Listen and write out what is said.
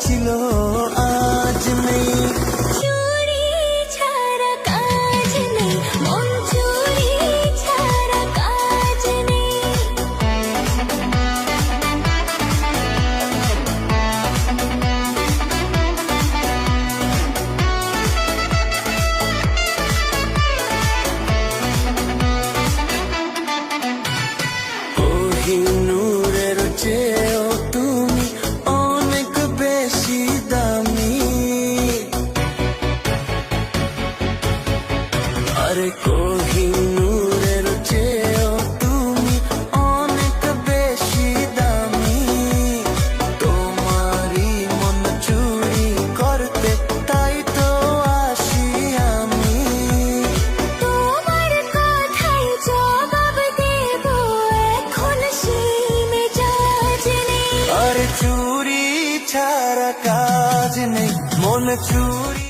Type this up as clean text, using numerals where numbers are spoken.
ছিল আজ নেই। চুরি ছাড়া কাজ নেই, মন চুরি ছাড়া কাজ নেই। কোহিনূরের চেয়েও তুমি অনেক বেশি দামি। আরে কোহিনূরের চেয়েও তুমি অনেক বেশি দামি। তোমারই মন চুরি করতে তাই তো আসি আমি। তোমার কথায় জবাব দেব, এখন সেই মেজাজ নেই। আর চুরি ছাড়া কাজ নেই, মন চুরি।